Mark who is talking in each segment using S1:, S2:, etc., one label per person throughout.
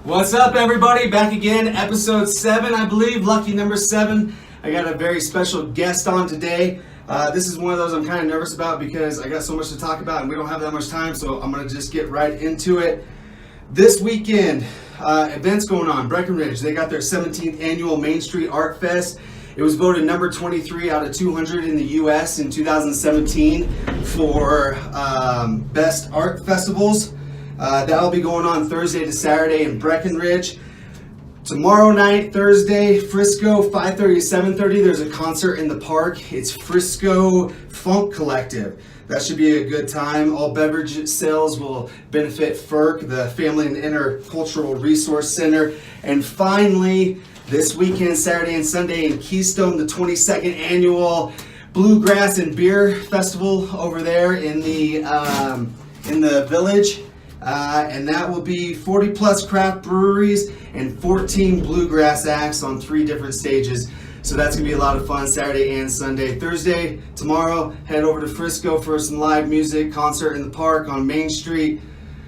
S1: What's up, everybody? Back again, episode 7, I believe, lucky number 7. I got a very special guest on today. This is one of those I'm kind of nervous about because I got so much to talk about and we don't have that much time, so I'm going to just get right into it. This weekend, events going on. Breckenridge, they got their 17th annual Main Street Art Fest. It was voted number 23 out of 200 in the U.S. in 2017 for best art festivals. That'll be going on Thursday to Saturday in Breckenridge. Tomorrow night, Thursday, Frisco, 5:30 to 7:30, there's a concert in the park. It's Frisco Funk Collective. That should be a good time. All beverage sales will benefit FERC, the Family and Intercultural Resource Center. And finally, this weekend, Saturday and Sunday in Keystone, the 22nd annual Bluegrass and Beer Festival over there in the village. And that will be 40 plus craft breweries and 14 bluegrass acts on 3 different stages. So that's going to be a lot of fun Saturday and Sunday. Thursday, tomorrow, head over to Frisco for some live music, concert in the park on Main Street.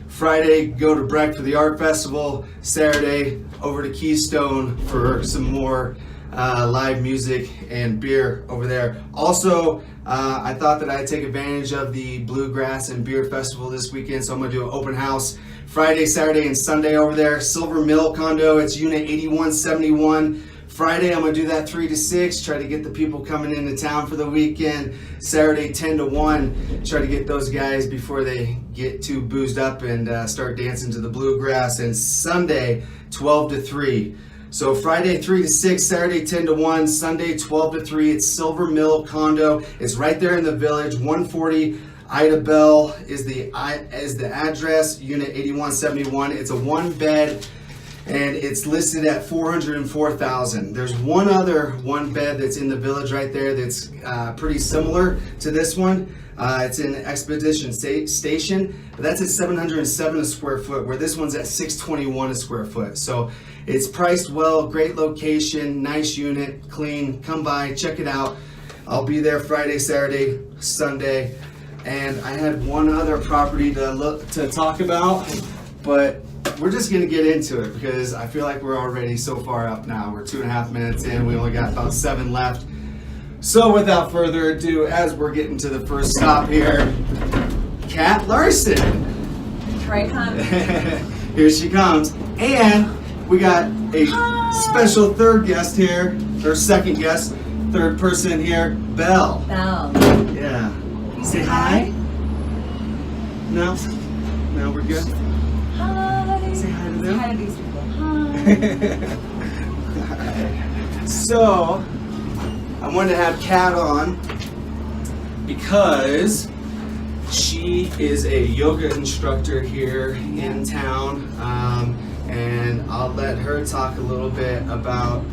S1: Friday, go to Breck for the art festival. Saturday, over to Keystone for some more live music and beer over there. Also, I thought that I'd take advantage of the Bluegrass and Beer Festival this weekend, so I'm going to do an open house Friday, Saturday, and Sunday over there. Silver Mill condo, it's unit 8171. Friday, I'm going to do that 3 to 6, try to get the people coming into town for the weekend. Saturday, 10 to 1, try to get those guys before they get too boozed up and start dancing to the bluegrass. And Sunday, 12 to 3. So Friday 3 to 6, Saturday 10 to 1, Sunday 12 to 3. It's Silver Mill condo. It's right there in the village. 140 Ida Bell is the address. Unit 8171. It's a 1-bed, and it's listed at $404,000. There's one other 1-bed that's in the village right there that's pretty similar to this one. It's in Expedition Station, but that's at $707 a square foot, where this one's at $621 a square foot. So it's priced well, great location, nice unit, clean. Come by, check it out. I'll be there Friday, Saturday, Sunday. And I had one other property to talk about, but we're just gonna get into it because I feel like we're already so far up now. We're 2.5 minutes in, we only got about 7 left. So without further ado, as we're getting to the first stop here, Kat Larsen.
S2: Here I come.
S1: Here she comes. And we got a special third guest here, or second guest, third person here, Belle.
S2: Belle.
S1: Yeah.
S2: Can you say hi?
S1: No? No, we're good?
S2: Hi.
S1: Say hi to them.
S2: Say hi to these people. Hi.
S1: Alright. So, I wanted to have Kat on because she is a yoga instructor here in town, and I'll let her talk a little bit about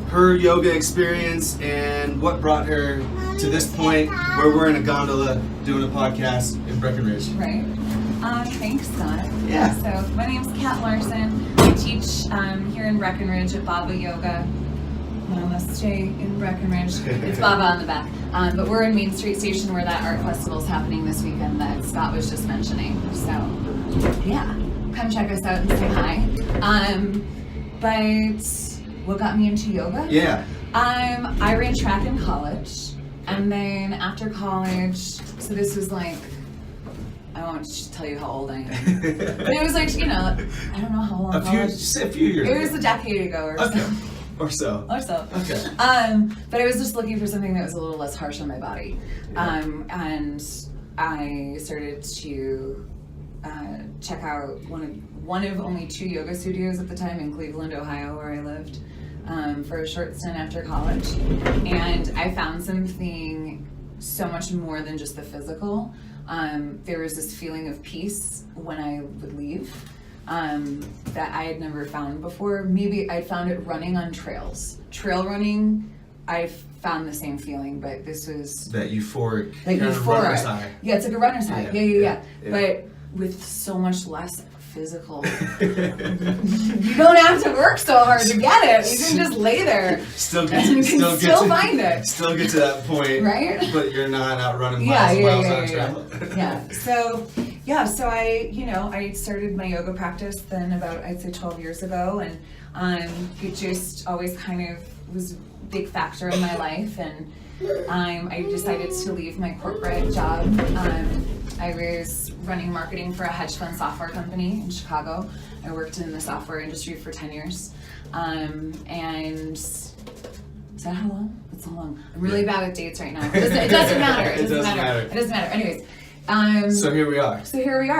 S1: her yoga experience and what brought her to this point where we're in a gondola doing a podcast in Breckenridge.
S2: Right. Thanks, Scott.
S1: Yeah.
S2: So my name's Kat Larsen. I teach here in Breckenridge at Bhava Yoga. Namaste in Breckenridge. It's Bhava on the back. But we're in Main Street Station where that art festival is happening this weekend that Scott was just mentioning. So, yeah, come check us out and say hi. But what got me into yoga?
S1: Yeah.
S2: I ran track in college, and then after college, so this was like, I won't tell you how old I am, but it was like, I don't know how long.
S1: A few years.
S2: It was a decade ago or
S1: okay.
S2: so.
S1: Or so. Okay.
S2: But I was just looking for something that was a little less harsh on my body.
S1: Yeah.
S2: And I started to check out one of only 2 yoga studios at the time in Cleveland, Ohio, where I lived, for a short stint after college. And I found something so much more than just the physical. There was this feeling of peace when I would leave. That I had never found before. Maybe I'd found it running on trails. Trail running, I found the same feeling, but this was...
S1: That euphoric
S2: kind of runner's high. Yeah, it's like a runner's high. Yeah. But with so much less physical. You don't have to work so hard to get it. You can just lay there.
S1: Still
S2: find it.
S1: Still get to that point.
S2: Right?
S1: But you're not out running miles on a trail.
S2: Yeah. So, Yeah, so I started my yoga practice then about, I'd say 12 years ago, and it just always kind of was a big factor in my life, and I decided to leave my corporate job. I was running marketing for a hedge fund software company in Chicago. I worked in the software industry for 10 years. And is that how long? That's so long. I'm really bad with dates right now. It doesn't matter. It doesn't matter. Anyways.
S1: So here we are.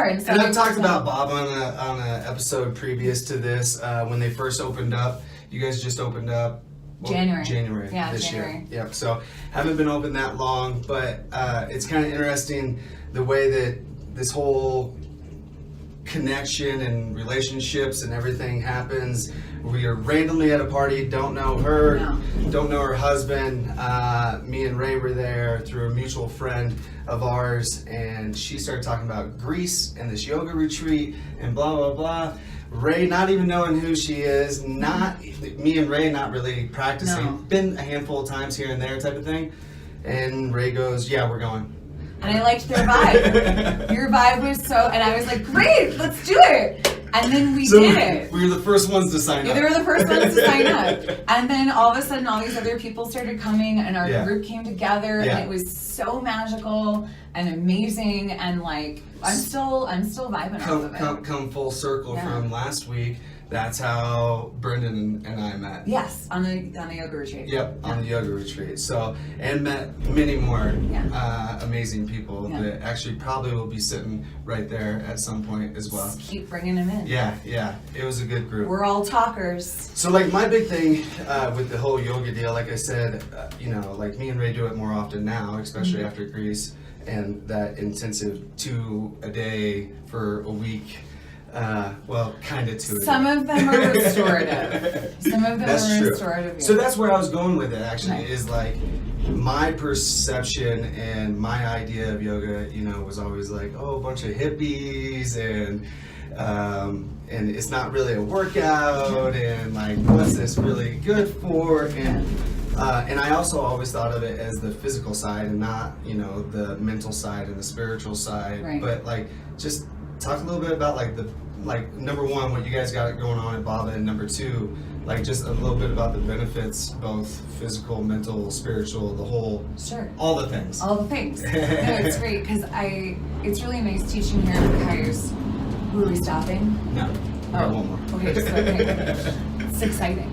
S2: And, so
S1: I've talked about Bob on an episode previous to this, when they first opened up. You guys just opened up January this year. Yep. So haven't been open that long, but it's kind of interesting the way that this whole connection and relationships and everything happens. We are randomly at a party, don't know her, don't know her husband. Me and Ray were there through a mutual friend of ours, and she started talking about Greece and this yoga retreat and blah blah blah. Ray not even knowing who she is, me and Ray not really practicing, been a handful of times here and there type of thing. And Ray goes, yeah, we're going.
S2: And I liked their vibe. Your vibe was and I was like, great, let's do it. And then we did it.
S1: We were the first ones to sign up.
S2: They were the first ones to sign up. And then all of a sudden, all these other people started coming, and our group came together, and it was so magical and amazing. And like, I'm still vibing off of it.
S1: Come full circle from last week. That's how Brendan and I met.
S2: Yes, on the yoga retreat.
S1: Yep, on the yoga retreat. So, and met many more amazing people that actually probably will be sitting right there at some point as well.
S2: Just keep bringing them in.
S1: Yeah, it was a good group.
S2: We're all talkers.
S1: So like my big thing with the whole yoga deal, like I said, like me and Ray do it more often now, especially after Greece and that intensive 2 a day for a week. Well, kind of 2 a day.
S2: Some of them are restorative.
S1: That's true.
S2: Restorative.
S1: So that's where I was going with it, actually, is like my perception and my idea of yoga, was always like, a bunch of hippies and it's not really a workout and like, what's this really good for? And I also always thought of it as the physical side and not, the mental side and the spiritual side.
S2: Right.
S1: But like, just talk a little bit about number one, what you guys got going on at Bhava, and number two, like just a little bit about the benefits, both physical, mental, spiritual, the whole, all the things.
S2: All the things. No, it's great because it's really nice teaching here because, were we stopping?
S1: No, we got one more.
S2: Okay, it's exciting.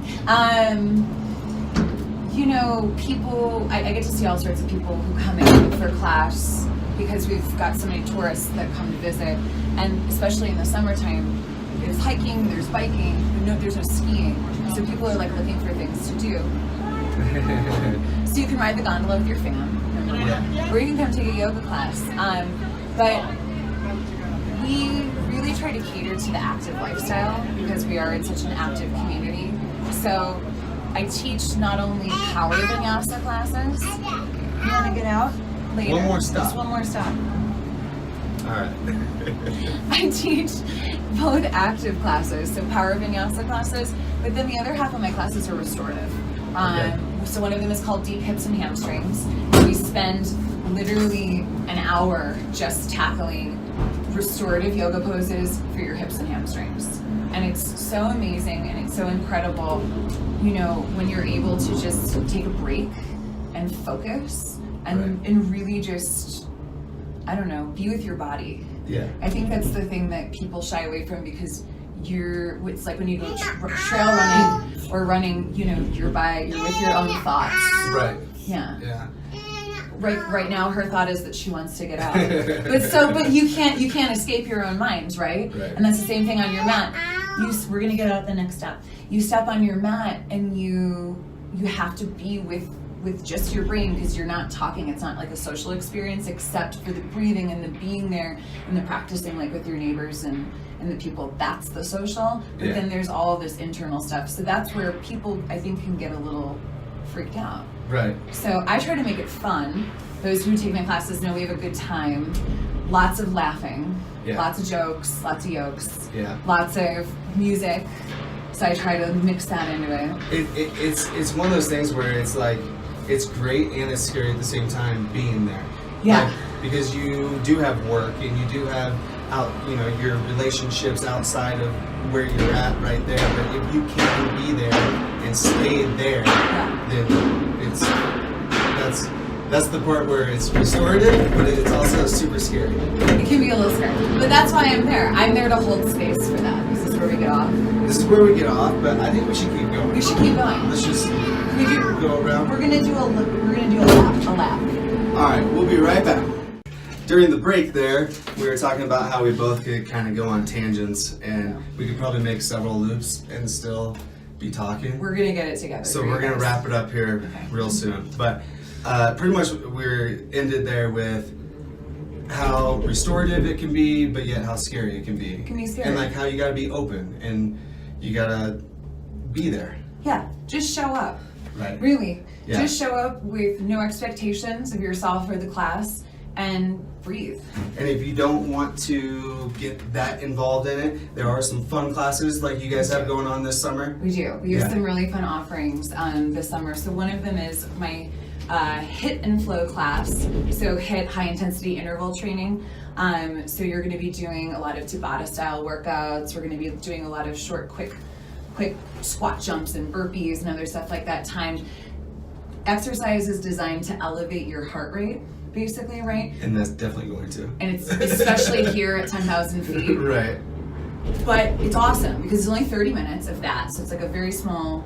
S2: People, I get to see all sorts of people who come in for class because we've got so many tourists that come to visit, and especially in the summertime, there's hiking, there's biking, there's no skiing, so people are like looking for things to do. So you can ride the gondola with your fam, or you can come take a yoga class. But we really try to cater to the active lifestyle because we are in such an active community. So I teach not only power vinyasa classes. You want to get out? Later.
S1: One more stop.
S2: Just one more stop.
S1: All right.
S2: I teach both active classes, so power vinyasa classes, but then the other half of my classes are restorative. So one of them is called deep hips and hamstrings. We spend literally an hour just tackling restorative yoga poses for your hips and hamstrings. And it's so amazing and it's so incredible, when you're able to just take a break and focus and really just, be with your body.
S1: Yeah.
S2: I think that's the thing that people shy away from because it's like when you go trail running or running, you're with your own thoughts.
S1: Right.
S2: Yeah. Right now her thought is that she wants to get out. But you can't escape your own mind, right? And that's the same thing on your mat. We're gonna get out the next step. You step on your mat and you have to be with just your brain because you're not talking. It's not like a social experience except for the breathing and the being there and the practicing like with your neighbors and the people. That's the social. But then there's all this internal stuff. So that's where people, I think, can get a little freaked out.
S1: Right.
S2: So I try to make it fun. Those who take my classes know we have a good time. Lots of laughing. Lots of jokes. Lots of yokes. Lots of music. So I try to mix that into it.
S1: It's one of those things where it's like, it's great and it's scary at the same time being there.
S2: Yeah.
S1: Like, because you do have work and you do have your relationships outside of where you're at right there. But if you can be there and stay there, then that's the part where it's restorative, but it's also super scary.
S2: It can be a little scary, but that's why I'm there. I'm there to hold space for that. This is where we get off.
S1: This is where we get off, but I think we should keep going.
S2: We should keep going.
S1: Let's just go around.
S2: We're gonna do a lap.
S1: All right, we'll be right back. During the break there, we were talking about how we both could kind of go on tangents, and we could probably make several loops and still be talking.
S2: We're gonna get it together.
S1: So we're gonna wrap it up here real soon. But pretty much we're ended there with how restorative it can be, but yet how scary it can be.
S2: It can be scary.
S1: And like how you gotta be open and you gotta be there.
S2: Yeah, just show up.
S1: Right.
S2: Really.
S1: Yeah.
S2: Just show up with no expectations of yourself or the class and breathe.
S1: And if you don't want to get that involved in it, there are some fun classes like you guys have going on this summer.
S2: We do. We have some really fun offerings this summer. So one of them is my HIIT and flow class. So HIIT, high intensity interval training. So you're going to be doing a lot of Tabata style workouts. We're going to be doing a lot of short, quick squat jumps and burpees and other stuff like that. Timed exercise is designed to elevate your heart rate, basically, right?
S1: And that's definitely going to.
S2: And it's especially here at 10,000 feet.
S1: Right.
S2: But it's awesome because it's only 30 minutes of that. So it's like a very small,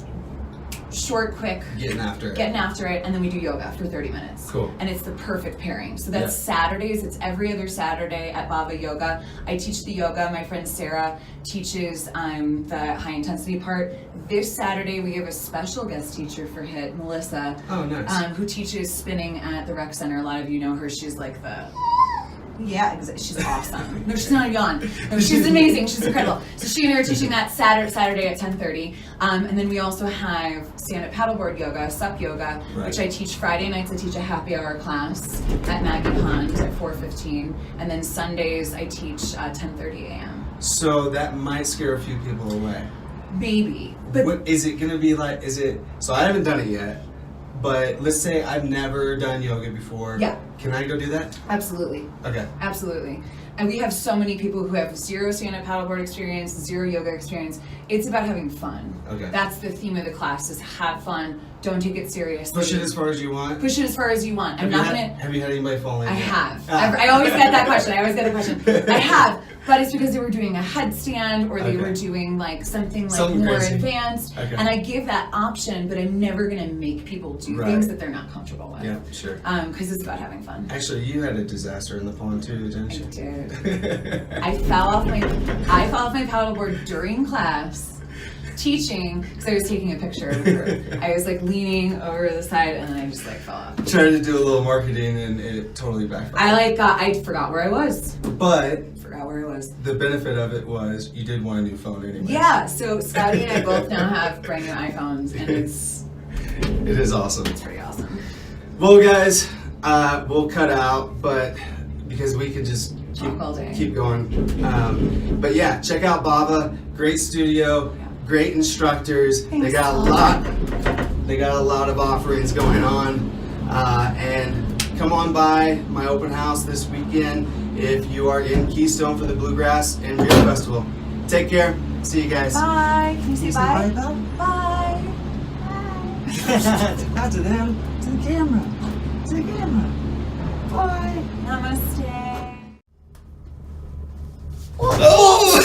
S2: short, quick.
S1: Getting after it.
S2: And then we do yoga for 30 minutes.
S1: Cool.
S2: And it's the perfect pairing. So that's Saturdays. It's every other Saturday at Bhava Yoga. I teach the yoga. My friend Sarah teaches the high intensity part. This Saturday we have a special guest teacher for HIIT, Melissa.
S1: Oh, nice.
S2: Who teaches spinning at the rec center. A lot of you know her. She's like the... Yeah, she's awesome. No, she's not a yawn. No, she's amazing. She's incredible. So she and I are teaching that Saturday at 10:30. And then we also have stand-up paddleboard yoga, SUP yoga, which I teach Friday nights. I teach a happy hour class at Maggie Pond at 4:15. And then Sundays I teach 10:30 a.m.
S1: So that might scare a few people away.
S2: Maybe. But
S1: what is it gonna be like? So I haven't done it yet, but let's say I've never done yoga before.
S2: Yeah.
S1: Can I go do that?
S2: Absolutely.
S1: Okay.
S2: Absolutely. And we have so many people who have zero stand-up paddleboard experience, zero yoga experience. It's about having fun.
S1: Okay.
S2: That's the theme of the class, is have fun. Don't take it seriously.
S1: Push it as far as you want.
S2: Push it as far as you want.
S1: Have you had anybody fall in?
S2: I
S1: yet?
S2: have. I always get that question. I have. But it's because they were doing a headstand or they were doing like something more
S1: crazy.
S2: Advanced.
S1: Okay.
S2: And I give that option, but I'm never going to make people do things that they're not comfortable with.
S1: Yeah, sure.
S2: Because it's about having fun.
S1: Actually, you had a disaster in the pond too, didn't you?
S2: I did. I fell off my paddleboard during class teaching because I was taking a picture of her. I was like leaning over the side and then I just like fell off.
S1: Trying to do a little marketing and it totally backfired.
S2: I forgot where I was.
S1: But
S2: Where I was.
S1: the benefit of it was you did want a new phone anyway.
S2: Yeah, so Scotty and I both now have brand new iPhones and
S1: it is awesome.
S2: It's pretty awesome.
S1: Well guys, we'll cut out, but because we could just keep going. But yeah, check out Bhava, great studio, great instructors.
S2: Thanks.
S1: They got a lot of offerings going on. And come on by my open house this weekend if you are in Keystone for the Bluegrass and Beer Festival. Take care. See you guys.
S2: Bye. Can you say bye?
S1: Bye. Not to them. To the camera. To the camera. Bye.
S2: Namaste.
S1: Oh!